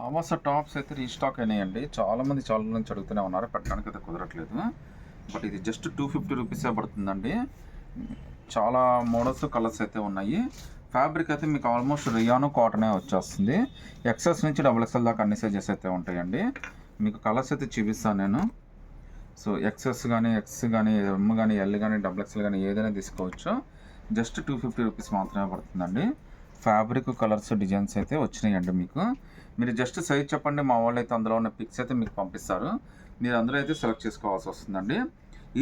ఆవాస tops అయితే restock అయినాయండి. చాలామంది చాలా నుంచి అడుగుతూనే ఉన్నారు. పెట్టడానికి అయితే కుదరట్లేదు. బట్ ఇది జస్ట్ 250 రూపీసే పడుతుందండి. చాలా మోడల్స్, కలర్స్ అయితే ఉన్నాయి. ఫ్యాబ్రిక్ అయితే మీకు ఆల్మోస్ట్ రియాను కాటనే వచ్చేస్తుంది. ఎక్సెస్ నుంచి డబుల్ ఎక్స్ఎల్ దాకా అన్ని సైజెస్ అయితే ఉంటాయండి. మీకు కలర్స్ అయితే చూపిస్తాను నేను. సో ఎక్సెస్ కానీ, ఎక్స్ కానీ, ఎమ్ కానీ, ఎల్ కానీ, డబుల్ ఎక్స్ఎల్ కానీ ఏదైనా తీసుకోవచ్చు. జస్ట్ 250 రూపీస్ మాత్రమే పడుతుందండి. ఫ్యాబ్రిక్, కలర్స్, డిజైన్స్ అయితే వచ్చినాయండి మీకు. మీరు జస్ట్ సైజ్ చెప్పండి, మా వాళ్ళు అయితే అందులో ఉన్న పిక్స్ అయితే మీకు పంపిస్తారు. మీరు అందులో అయితే సెలెక్ట్ చేసుకోవాల్సి వస్తుందండి.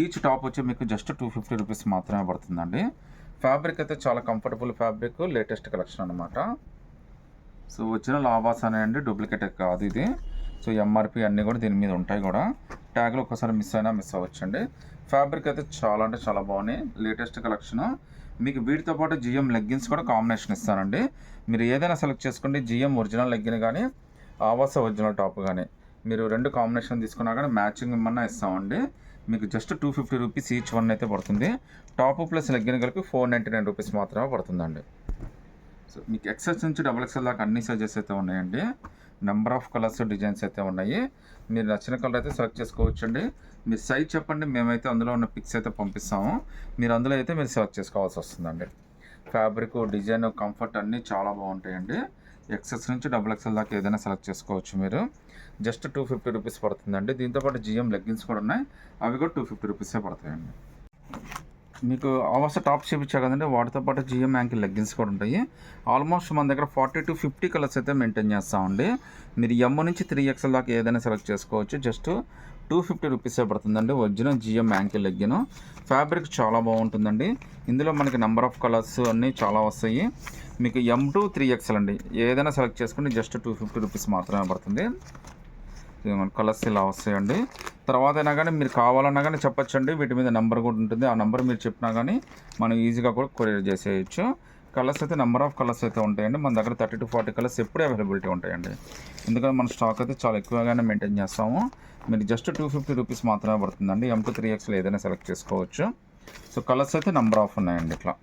ఈచ్ టాప్ వచ్చి మీకు జస్ట్ 250 రూపీస్ మాత్రమే పడుతుందండి. ఫ్యాబ్రిక్ అయితే చాలా కంఫర్టబుల్ ఫ్యాబ్రిక్, లేటెస్ట్ కలెక్షన్ అనమాట. సో ఒరిజినల్ ఆవాస్ అనే అండి, డూప్లికేట్ కాదు ఇది. సో ఎంఆర్పి అన్నీ కూడా దీని మీద ఉంటాయి కూడా. ట్యాగ్లు ఒక్కసారి మిస్ అయినా మిస్ అవ్వచ్చండి. ఫ్యాబ్రిక్ అయితే చాలా అంటే చాలా బాగున్నాయి, లేటెస్ట్ కలెక్షన్. మీకు వీటితో పాటు జిఎం లెగ్గిన్స్ కూడా కాంబినేషన్ ఇస్తానండి. మీరు ఏదైనా సెలెక్ట్ చేసుకోండి. జిఎం ఒరిజినల్ లెగ్గిన్ కానీ, ఆవాస ఒరిజినల్ టాప్ కానీ, మీరు రెండు కాంబినేషన్ తీసుకున్నా కానీ మ్యాచింగ్ ఇమ్మన్నా ఇస్తామండి. మీకు జస్ట్ 250 రూపీస్ ఈచ్ వన్ అయితే పడుతుంది. టాప్ ప్లస్ లెగ్గిన్ కలిపి 499 రూపీస్ మాత్రమే పడుతుందండి. సో మీకు ఎక్సెస్ నుంచి డబుల్ ఎక్స్ఎల్ దాకా అన్ని సైజెస్ అయితే ఉన్నాయండి. నెంబర్ ఆఫ్ కలర్స్, డిజైన్స్ అయితే ఉన్నాయి. మీరు నచ్చిన కలర్ అయితే సెలెక్ట్ చేసుకోవచ్చండి. మీరు సైజ్ చెప్పండి, మేమైతే అందులో ఉన్న పిక్స్ అయితే పంపిస్తాము. మీరు అందులో అయితే మీరు సెలెక్ట్ చేసుకోవాల్సి వస్తుందండి. ఫ్యాబ్రిక్, డిజైన్, కంఫర్ట్ అన్నీ చాలా బాగుంటాయండి. ఎక్సెస్ నుంచి డబుల్ ఎక్స్ఎల్ దాకా ఏదైనా సెలెక్ట్ చేసుకోవచ్చు మీరు. జస్ట్ 250 రూపీస్ పడుతుందండి. దీంతోపాటు జిఎం లెగ్గిన్స్ కూడా ఉన్నాయి, అవి కూడా 250 రూపీసే పడతాయండి. మీకు ఆవాస టాప్స్ చూపించా కదండి, వాటితో పాటు జిఎం యాంకిల్ లెగ్గిన్స్ కూడా ఉంటాయి. ఆల్మోస్ట్ మన దగ్గర 40 to 50 కలర్స్ అయితే మెయింటైన్ చేస్తామండి. మీరు ఎమ్ నుంచి 3XL దాకా ఏదైనా సెలెక్ట్ చేసుకోవచ్చు. జస్ట్ 250 రూపీసే పడుతుందండి. Original GM ankle legging. Fabric చాలా బాగుంటుందండి. ఇందులో మనకి నెంబర్ ఆఫ్ కలర్స్ అన్నీ చాలా వస్తాయి. మీకు ఎమ్ టు 3XL అండి, ఏదైనా సెలెక్ట్ చేసుకుని జస్ట్ 250 రూపీస్ మాత్రమే పడుతుంది. కలర్స్ ఇలా వస్తాయండి. తర్వాత అయినా కానీ మీరు కావాలన్నా కానీ చెప్పచ్చండి. వీటి మీద నెంబర్ కూడా ఉంటుంది. ఆ నెంబర్ మీరు చెప్పినా కానీ మనం ఈజీగా కూడా కొరియర్ చేసేయచ్చు. కలర్స్ అయితే నెంబర్ ఆఫ్ కలర్స్ అయితే ఉంటాయండి. మన దగ్గర 30 to 40 కలర్స్ ఎప్పుడూ అవైలబిలిటీ ఉంటాయండి. ఎందుకంటే మన స్టాక్ అయితే చాలా ఎక్కువగానే మెయింటైన్ చేస్తాము. మీరు జస్ట్ 250 రూపీస్ మాత్రమే పడుతుందండి. ఎమ్ టు 3XL ఏదైనా సెలెక్ట్ చేసుకోవచ్చు. సో కలర్స్ అయితే నెంబర్ ఆఫ్ ఉన్నాయండి. ఇట్లా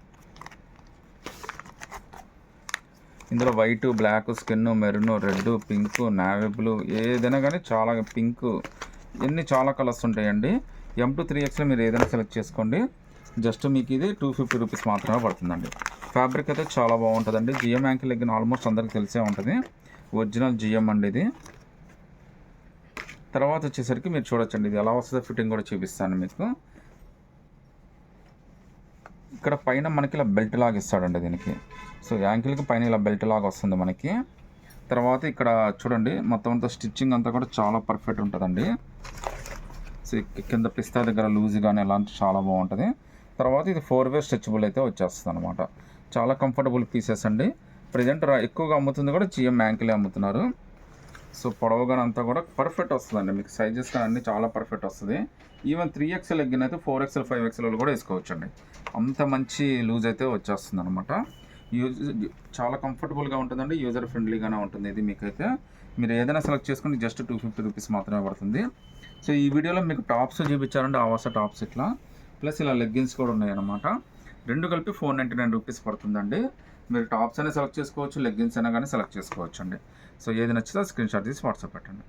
ఇందులో white, black, skin, maroon, red, pink, navy blue ఏదైనా కానీ చాలా పింక్, ఇవన్నీ చాలా కలర్స్ ఉంటాయండి. ఎమ్ టు 3XL మీరు ఏదైనా సెలెక్ట్ చేసుకోండి. జస్ట్ మీకు ఇది 250 రూపీస్ మాత్రమే పడుతుందండి. ఫ్యాబ్రిక్ అయితే చాలా బాగుంటుందండి. జిఎం యాంకిల్ లెగ్గిన్ ఆల్మోస్ట్ అందరికీ తెలిసే ఉంటుంది. ఒరిజినల్ జిఎం అండి ఇది. తర్వాత వచ్చేసరికి మీరు చూడొచ్చండి, ఇది ఎలా వస్తుందో ఫిట్టింగ్ కూడా చూపిస్తాను మీకు. ఇక్కడ పైన మనకి ఇలా బెల్ట్ లాగా ఇస్తాడండి దీనికి. సో యాంకిల్కి పైన ఇలా బెల్ట్ లాగా వస్తుంది మనకి. తర్వాత ఇక్కడ చూడండి, మొత్తం అంతా స్టిచ్చింగ్ అంతా కూడా చాలా పర్ఫెక్ట్ ఉంటుందండి. సో కింద పిస్తా దగ్గర లూజ్ కానీ అలాంటి చాలా బాగుంటుంది. తర్వాత ఇది 4-way స్ట్రెచబుల్ అయితే వచ్చేస్తుంది అనమాట. చాలా కంఫర్టబుల్ పీసెస్ అండి. ప్రజెంట్ ఎక్కువగా అమ్ముతుంది కూడా జిఎం యాంకిలే అమ్ముతున్నారు. సో పొడవుగానే అంతా కూడా పర్ఫెక్ట్ వస్తుందండి. మీకు సైజెస్ కానీ అన్నీ చాలా పర్ఫెక్ట్ వస్తుంది. ఈవెన్ 3XL లెగ్గిన్ అయితే 4XL, 5XL కూడా వేసుకోవచ్చండి. అంత మంచి లూజ్ అయితే వచ్చేస్తుంది అనమాట. చాలా కంఫర్టబుల్గా ఉంటుందండి. యూజర్ ఫ్రెండ్లీగానే ఉంటుంది ఇది. మీకైతే మీరు ఏదైనా సెలెక్ట్ చేసుకుని జస్ట్ 250 రూపీస్ మాత్రమే పడుతుంది. సో ఈ వీడియోలో మీకు టాప్స్ చూపించారంటే ఆవాస టాప్స్ ఇట్లా, ప్లస్ ఇలా లెగ్గిన్స్ కూడా ఉన్నాయన్నమాట. రెండు కలిపి 499 రూపీస్ పడుతుందండి. మీరు టాప్స్ అయినా సెలెక్ట్ చేసుకోవచ్చు, లెగ్గిన్స్ అయినా కానీ సెలెక్ట్ చేసుకోవచ్చు అండి. సో ఏది నచ్చితే స్క్రీన్ షాట్ తీసి వాట్సాప్ పెట్టండి.